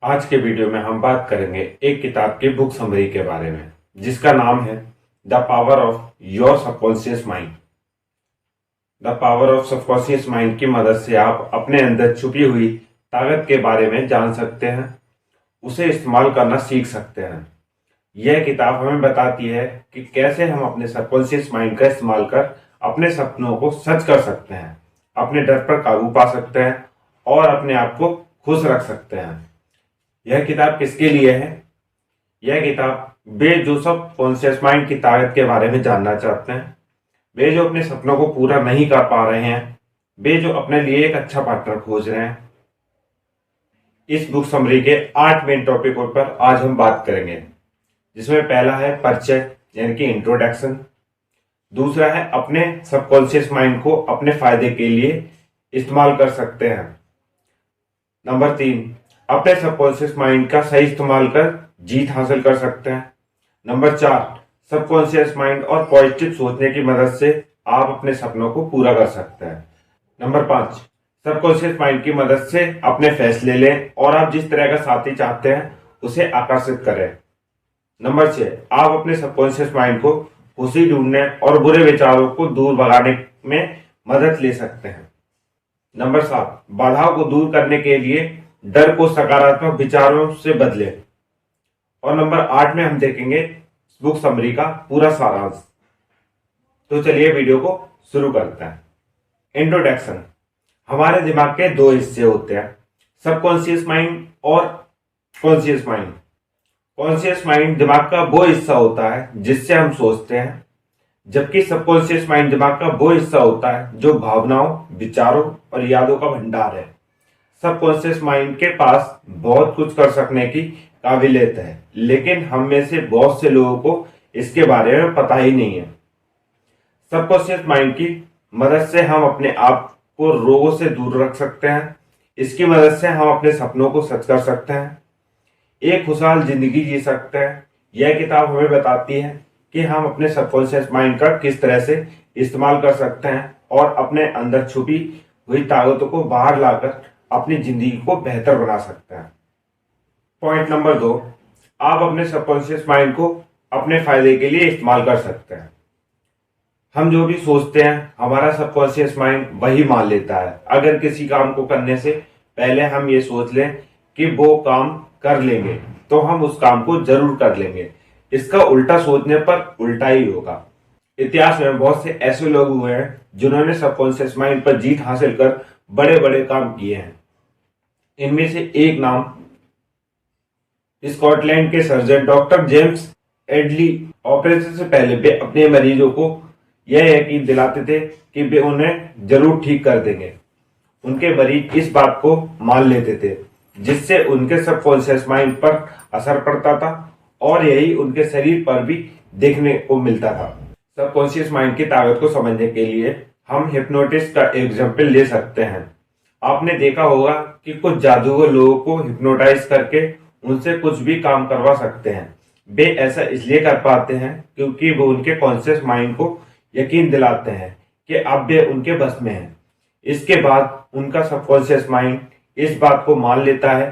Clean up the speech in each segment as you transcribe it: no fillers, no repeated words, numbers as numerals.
आज के वीडियो में हम बात करेंगे एक किताब की बुक समरी के बारे में जिसका नाम है the power of your subconscious mind. The power of subconscious mind की मदद से आप अपने अंदर छुपी हुई ताकत के बारे में जान सकते हैं, उसे इस्तेमाल करना सीख सकते हैं। यह किताब हमें बताती है कि कैसे हम अपने सबकॉन्शियस माइंड का इस्तेमाल कर अपने सपनों को सच कर सकते हैं, अपने डर पर काबू पा सकते हैं और अपने आप को खुश रख सकते हैं। यह किताब किसके लिए है? यह किताब वे जो सब कॉन्शियस माइंड की ताकत के बारे में जानना चाहते हैं, वे जो अपने सपनों को पूरा नहीं कर पा रहे हैं, वे जो अपने लिए एक अच्छा पार्टनर खोज रहे हैं। इस बुक समरी के 8 मेन टॉपिकों पर आज हम बात करेंगे, जिसमें पहला है परिचय यानी कि इंट्रोडक्शन। दूसरा है अपने सबकॉन्शियस माइंड को अपने फायदे के लिए इस्तेमाल कर सकते हैं। नंबर 3, अपने सबकॉन्शियस माइंड का सही इस्तेमाल कर जीत हासिल कर सकते हैं। नंबर 4, सबकॉन्शियस माइंड और पॉजिटिव सोचने की मदद से आप अपने सपनों को पूरा कर सकते हैं। नंबर 5, सबकॉन्शियस माइंड की मदद से अपने फैसले लें और आप जिस तरह का साथी चाहते हैं उसे आकर्षित करें। नंबर 6, आप अपने सबकॉन्शियस माइंड को खुशी ढूंढने और बुरे विचारों को दूर भगाने में मदद ले सकते हैं। नंबर 7, बाधाओं को दूर करने के लिए डर को सकारात्मक विचारों से बदलें। और नंबर 8 में हम देखेंगे बुक समरी का पूरा सारांश। तो चलिए वीडियो को शुरू करते हैं। इंट्रोडक्शन। हमारे दिमाग के 2 हिस्से होते हैं, सबकॉन्शियस माइंड और कॉन्शियस माइंड। कॉन्शियस माइंड दिमाग का वो हिस्सा होता है जिससे हम सोचते हैं, जबकि सबकॉन्शियस माइंड दिमाग का वो हिस्सा होता है जो भावनाओं, विचारों और यादों का भंडार है। सबकॉन्शियस माइंड के पास बहुत कुछ कर सकने की काबिलियत है, लेकिन हम में से बहुत से लोगों को इसके बारे में पता ही नहीं है। सबकॉन्शियस माइंड की मदद से हम अपने आप को रोगों से दूर रख सकते हैं। इसकी मदद से हम अपने सपनों को सच कर सकते हैं, एक खुशहाल जिंदगी जी सकते हैं। यह किताब हमें बताती है कि हम अपने सबकॉन्शियस माइंड का किस तरह से इस्तेमाल कर सकते हैं और अपने अंदर छुपी हुई ताकतों को बाहर लाकर अपनी जिंदगी को बेहतर बना सकते हैं। पॉइंट नंबर 2, आप अपने सबकॉन्शियस माइंड को अपने फायदे के लिए इस्तेमाल कर सकते हैं। हम जो भी सोचते हैं हमारा सबकॉन्शियस माइंड वही मान लेता है। अगर किसी काम को करने से पहले हम ये सोच लें कि वो काम कर लेंगे तो हम उस काम को जरूर कर लेंगे। इसका उल्टा सोचने पर उल्टा ही होगा। इतिहास में बहुत से ऐसे लोग हुए हैं जिन्होंने सबकॉन्शियस माइंड पर जीत हासिल कर बड़े बड़े काम किए हैं। इनमें से एक नाम स्कॉटलैंड के सर्जन डॉक्टर जेम्स एडली। ऑपरेशन से पहले वे अपने मरीजों को यह यकीन दिलाते थे कि वे उन्हें जरूर ठीक कर देंगे। उनके मरीज इस बात को मान लेते थे, जिससे उनके सबकॉन्शियस माइंड पर असर पड़ता था और यही उनके शरीर पर भी देखने को मिलता था। सबकॉन्शियस माइंड की ताकत को समझने के लिए हम हिप्नोटिस्ट का एग्जाम्पल ले सकते हैं। आपने देखा होगा कि कुछ जादूगर लोगों को हिप्नोटाइज करके उनसे कुछ भी काम करवा सकते हैं। वे ऐसा इसलिए कर पाते हैं क्योंकि वो उनके कॉन्शियस माइंड को यकीन दिलाते हैं कि अब वे उनके बस में हैं। इसके बाद उनका सबकॉन्शियस माइंड इस बात को मान लेता है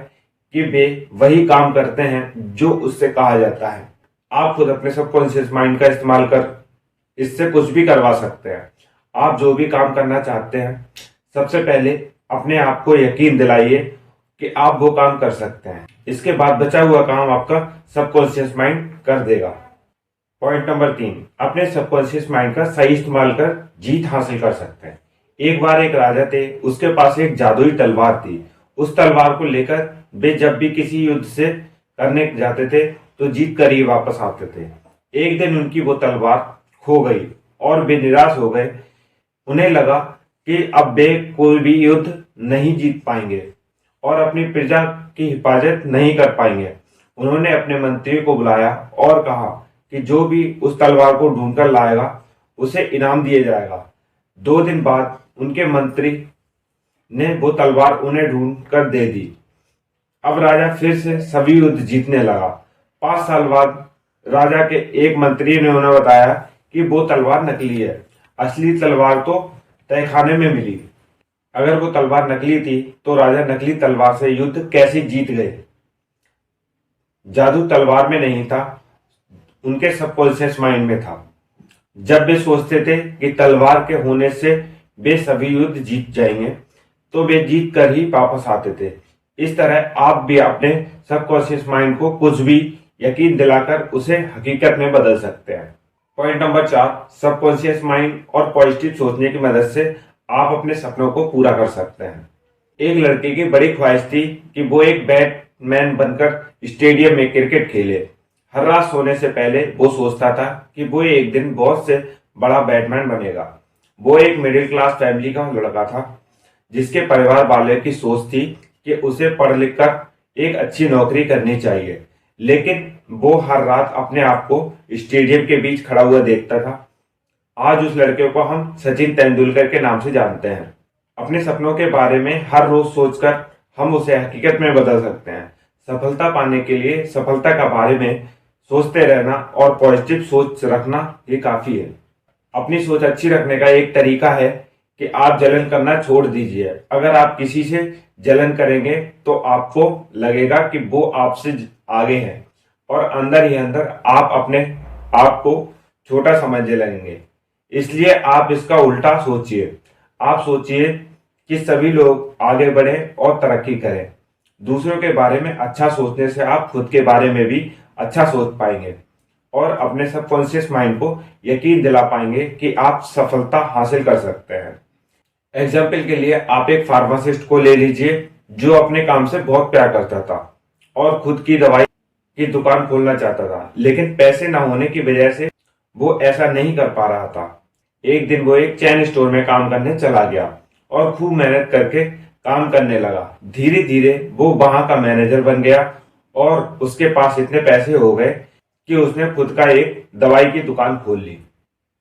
कि वे वही काम करते हैं जो उससे कहा जाता है। आप खुद अपने सबकॉन्शियस माइंड का इस्तेमाल कर इससे कुछ भी करवा सकते हैं। आप जो भी काम करना चाहते हैं, सबसे पहले अपने आप को यकीन दिलाइए कि आप वो काम कर सकते हैं। इसके बाद बचा हुआ काम आपका सबकॉन्शियस माइंड कर देगा। पॉइंट नंबर 3, अपने सबकॉन्शियस माइंड का सही इस्तेमाल कर जीत हासिल कर सकते हैं। एक बार एक राजा थे, उसके पास एक जादुई तलवार थी। उस तलवार को लेकर वे जब भी किसी युद्ध से करने जाते थे तो जीत कर ही वापस आते थे। एक दिन उनकी वो तलवार खो गई और वे निराश हो गए। उन्हें लगा कि अब वे कोई भी युद्ध नहीं जीत पाएंगे और अपनी प्रजा की हिफाजत नहीं कर पाएंगे। उन्होंने अपने मंत्री को बुलाया और कहा कि जो भी उस तलवार को ढूंढकर लाएगा उसे इनाम दिया जाएगा। 2 दिन बाद उनके मंत्री ने वो तलवार उन्हें ढूंढ कर दे दी। अब राजा फिर से सभी युद्ध जीतने लगा। 5 साल बाद राजा के एक मंत्री ने उन्हें बताया कि वो तलवार नकली है, असली तलवार तो तहखाने में मिली। अगर वो तलवार नकली थी तो राजा नकली तलवार से युद्ध कैसे जीत गए? जादू तलवार में नहीं था, उनके सबकॉन्शियस माइंड में था। जब वे सोचते थे कि तलवार के होने से वे सभी युद्ध जीत जाएंगे, तो वे जीत कर ही वापस आते थे। इस तरह आप भी अपने सबकॉन्शियस माइंड को कुछ भी यकीन दिलाकर उसे हकीकत में बदल सकते हैं। पॉइंट नंबर 4, सबकॉन्शियस माइंड और पॉजिटिव सोचने की मदद से आप अपने सपनों को पूरा कर सकते हैं। एक लड़के की बड़ी ख्वाहिश थी कि वो एक बैटमैन बनकर स्टेडियम में क्रिकेट खेले। हर रात सोने से पहले वो सोचता था कि वो एक दिन बहुत से बड़ा बैटमैन बनेगा। वो एक मिडिल क्लास फैमिली का लड़का था, जिसके परिवार वाले की सोच थी कि उसे पढ़ लिख कर एक अच्छी नौकरी करनी चाहिए। लेकिन वो हर रात अपने आप को स्टेडियम के बीच खड़ा हुआ देखता था। आज उस लड़के को हम सचिन तेंदुलकर के नाम से जानते हैं। अपने सपनों के बारे में हर रोज सोचकर हम उसे हकीकत में बदल सकते हैं। सफलता पाने के लिए सफलता के बारे में सोचते रहना और पॉजिटिव सोच रखना ये काफी है। अपनी सोच अच्छी रखने का एक तरीका है कि आप जलन करना छोड़ दीजिए। अगर आप किसी से जलन करेंगे तो आपको लगेगा कि वो आपसे आगे है और अंदर ही अंदर आप अपने आप को छोटा समझने लगेंगे। इसलिए आप इसका उल्टा सोचिए। आप सोचिए कि सभी लोग आगे बढ़ें और तरक्की करें। दूसरों के बारे में अच्छा सोचने से आप खुद के बारे में भी अच्छा सोच पाएंगे और अपने सबकॉन्शियस माइंड को यकीन दिला पाएंगे कि आप सफलता हासिल कर सकते हैं। एग्जाम्पल के लिए आप एक फार्मासिस्ट को ले लीजिए जो अपने काम से बहुत प्यार करता था और खुद की दवाई की दुकान खोलना चाहता था, लेकिन पैसे ना होने की वजह से वो ऐसा नहीं कर पा रहा था। एक दिन वो एक चैन स्टोर में काम करने चला गया और खूब मेहनत करके काम करने लगा। धीरे धीरे वो वहां का मैनेजर बन गया और उसके पास इतने पैसे हो गए कि उसने खुद का एक दवाई की दुकान खोल ली।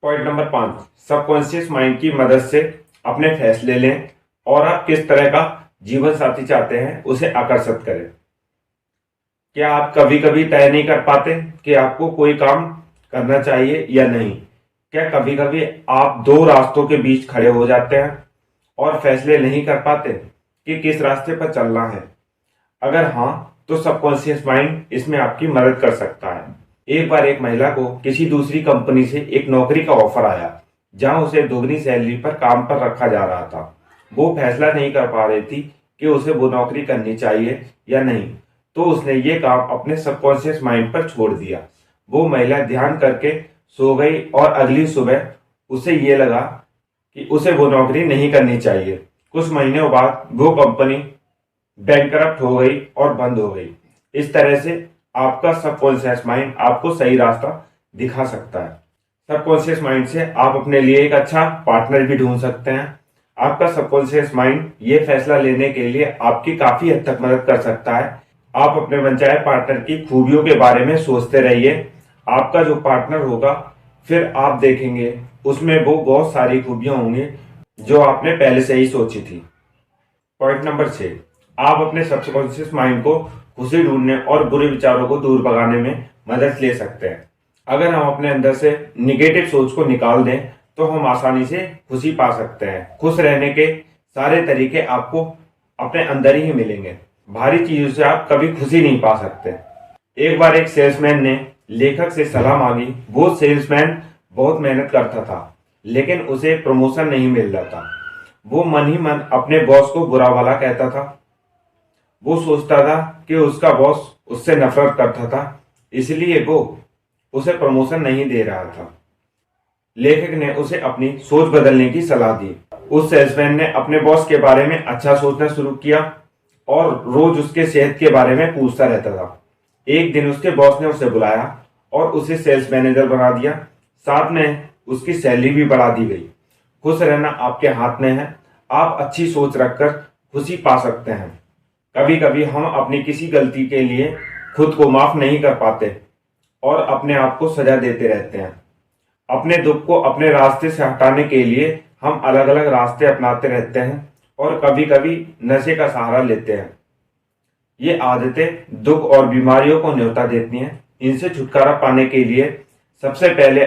पॉइंट नंबर 5, सबकॉन्शियस माइंड की मदद से अपने फैसले लें और आप किस तरह का जीवन साथी चाहते हैं उसे आकर्षित करें। क्या आप कभी कभी तय नहीं कर पाते कि आपको कोई काम करना चाहिए या नहीं? क्या कभी कभी आप दो रास्तों के बीच खड़े हो जाते हैं और फैसले नहीं कर पाते कि किस रास्ते पर चलना है? अगर हाँ, तो सबकॉन्शियस माइंड इसमें आपकी मदद कर सकता है। एक बार एक महिला को किसी दूसरी कंपनी से एक नौकरी का ऑफर आया जहां उसे दोगुनी सैलरी पर काम पर रखा जा रहा था। वो फैसला नहीं कर पा रही थी कि उसे वो नौकरी करनी चाहिए या नहीं, तो उसने ये काम अपने सबकॉन्शियस माइंड पर छोड़ दिया। वो महिला ध्यान करके सो गई और अगली सुबह उसे ये लगा कि उसे वो नौकरी नहीं करनी चाहिए। कुछ महीनों बाद वो कंपनी बैंकरप्ट हो गई और बंद हो गई। इस तरह से आपका सबकॉन्शियस माइंड आपको सही रास्ता दिखा सकता है। सबकॉन्शियस माइंड से आप अपने लिए एक अच्छा पार्टनर भी ढूंढ सकते हैं। आपका सबकॉन्शियस माइंड ये फैसला लेने के लिए आपकी काफी हद तक मदद कर सकता है। आप अपने मनचाहे पार्टनर की खूबियों के बारे में सोचते रहिए। आपका जो पार्टनर होगा फिर आप देखेंगे उसमें वो बहुत सारी खूबियां होंगी जो आपने पहले से ही सोची थी। पॉइंट नंबर 6, आप अपने सबकॉन्शियस माइंड को खुशी ढूंढने और बुरे विचारों को दूर भगाने में मदद ले सकते हैं। अगर हम अपने अंदर से निगेटिव सोच को निकाल दें तो हम आसानी से खुशी पा सकते हैं। खुश रहने के सारे तरीके आपको अपने अंदर ही मिलेंगे। भारी चीजों से आप कभी खुशी नहीं पा सकते। एक बार एक सेल्समैन ने लेखक से सलाह मांगी। वो सेल्समैन बहुत मेहनत करता था लेकिन उसे प्रमोशन नहीं मिल रहा था। वो मन ही मन अपने बॉस को बुरा भला कहता था। वो सोचता था कि उसका बॉस उससे नफरत करता था, इसलिए वो उसे प्रमोशन नहीं दे रहा था। लेखक ने उसे अपनी सोच बदलने की सलाह दी। उस सेल्समैन ने अपने बॉस के बारे में अच्छा सोचना शुरू किया और रोज उसके सेहत के बारे में पूछता रहता था। एक दिन उसके बॉस ने उसे बुलाया और उसे सेल्स मैनेजर बना दिया। साथ में उसकी सैलरी भी बढ़ा दी गई। खुश रहना आपके हाथ में है। आप अच्छी सोच रखकर खुशी पा सकते हैं। कभी कभी हम अपनी किसी गलती के लिए खुद को माफ नहीं कर पाते और अपने आप को सजा देते रहते हैं। अपने दुख को अपने रास्ते से हटाने के लिए हम अलग अलग रास्ते अपनाते रहते हैं और कभी कभी नशे का सहारा लेते हैं। ये आदतें दुख और बीमारियों को न्योता देती हैं। इनसे छुटकारा पाने के लिए सबसे पहले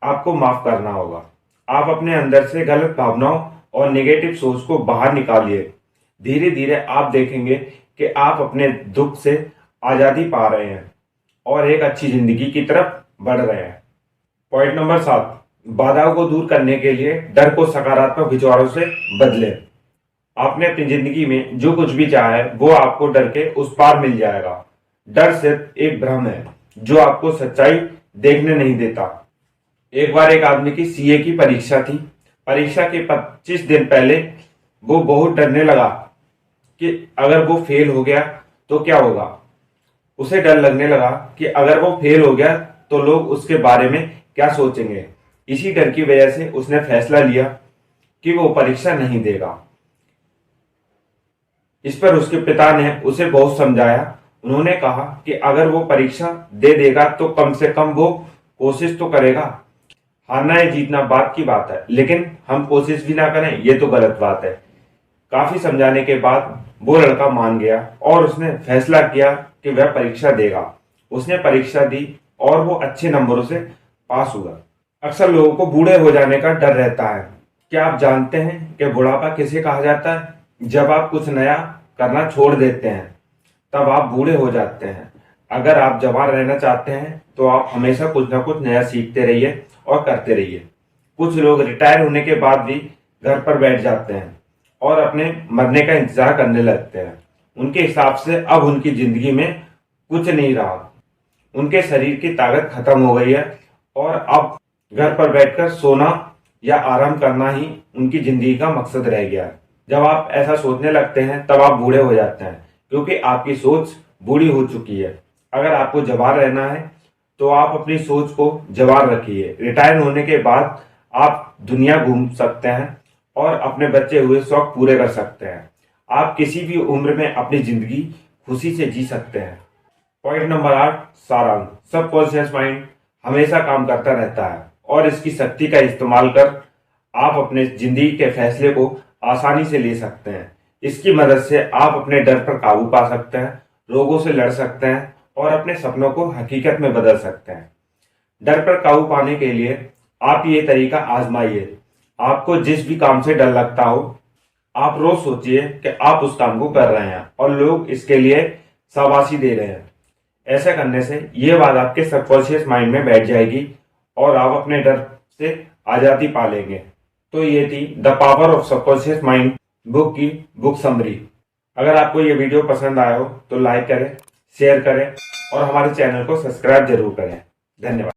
आपको माफ करना होगा। आप अपने अंदर से गलत भावनाओं और नेगेटिव सोच को बाहर निकालिए। धीरे धीरे आप देखेंगे कि आप अपने दुख से आजादी पा रहे हैं और एक अच्छी जिंदगी की तरफ बढ़ रहे हैं। पॉइंट नंबर 7, बाधाओं को दूर करने के लिए डर को सकारात्मक विचारों से बदलें। आपने अपनी जिंदगी में जो कुछ भी चाहा है वो आपको डर के उस पार मिल जाएगा। डर सिर्फ एक भ्रम है जो आपको सच्चाई देखने नहीं देता। एक बार एक आदमी की सीए की परीक्षा थी। परीक्षा के 25 दिन पहले वो बहुत डरने लगा कि अगर वो फेल हो गया तो क्या होगा। उसे डर लगने लगा कि अगर वो फेल हो गया तो लोग उसके बारे में क्या सोचेंगे। इसी डर की वजह से उसने फैसला लिया कि वो परीक्षा नहीं देगा। इस पर उसके पिता ने उसे बहुत समझाया। उन्होंने कहा कि अगर वो परीक्षा दे देगा तो कम से कम वो कोशिश तो करेगा। हारना या जीतना बात की बात है, लेकिन हम कोशिश भी ना करें ये तो गलत बात है। काफी समझाने के बाद वो लड़का मान गया और उसने फैसला किया कि वह परीक्षा देगा। उसने परीक्षा दी और वो अच्छे नंबरों से पास हुआ। अक्सर लोगों को बूढ़े हो जाने का डर रहता है। क्या आप जानते हैं कि बुढ़ापा किसे कहा जाता है? जब आप कुछ नया करना छोड़ देते हैं तब आप बूढ़े हो जाते हैं। अगर आप जवान रहना चाहते हैं तो आप हमेशा कुछ ना कुछ नया सीखते रहिए और करते रहिए। कुछ लोग रिटायर होने के बाद भी घर पर बैठ जाते हैं और अपने मरने का इंतजार करने लगते हैं। उनके हिसाब से अब उनकी जिंदगी में कुछ नहीं रहा। उनके शरीर की ताकत खत्म हो गई है और अब घर पर बैठकर सोना या आराम करना ही उनकी जिंदगी का मकसद रह गया है। जब आप ऐसा सोचने लगते हैं तब आप बूढ़े हो जाते हैं, क्योंकि आपकी सोच बूढ़ी हो चुकी है। अगर आपको जवान रहना है तो आप अपनी सोच को जवान रखिए। रिटायर होने के बाद आप दुनिया घूम सकते हैं और अपने बचे हुए शौक पूरे कर सकते हैं। आप किसी भी उम्र में अपनी जिंदगी खुशी से जी सकते हैं। पॉइंट नंबर 8, सारांश। सबकॉन्शियस माइंड हमेशा काम करता रहता है और इसकी शक्ति का इस्तेमाल कर आप अपने जिंदगी के फैसले को आसानी से ले सकते हैं। इसकी मदद से आप अपने डर पर काबू पा सकते हैं, रोगों से लड़ सकते हैं और अपने सपनों को हकीकत में बदल सकते हैं। डर पर काबू पाने के लिए आप ये तरीका आजमाइए। आपको जिस भी काम से डर लगता हो, आप रोज सोचिए कि आप उस काम को कर रहे हैं और लोग इसके लिए शाबाशी दे रहे हैं। ऐसा करने से ये बात आपके सबकॉन्शियस माइंड में बैठ जाएगी और आप अपने डर से आजादी पा लेंगे। तो ये थी the power of subconscious mind book की बुक समरी। अगर आपको ये वीडियो पसंद आया हो तो लाइक करें, शेयर करें और हमारे चैनल को सब्सक्राइब जरूर करें। धन्यवाद।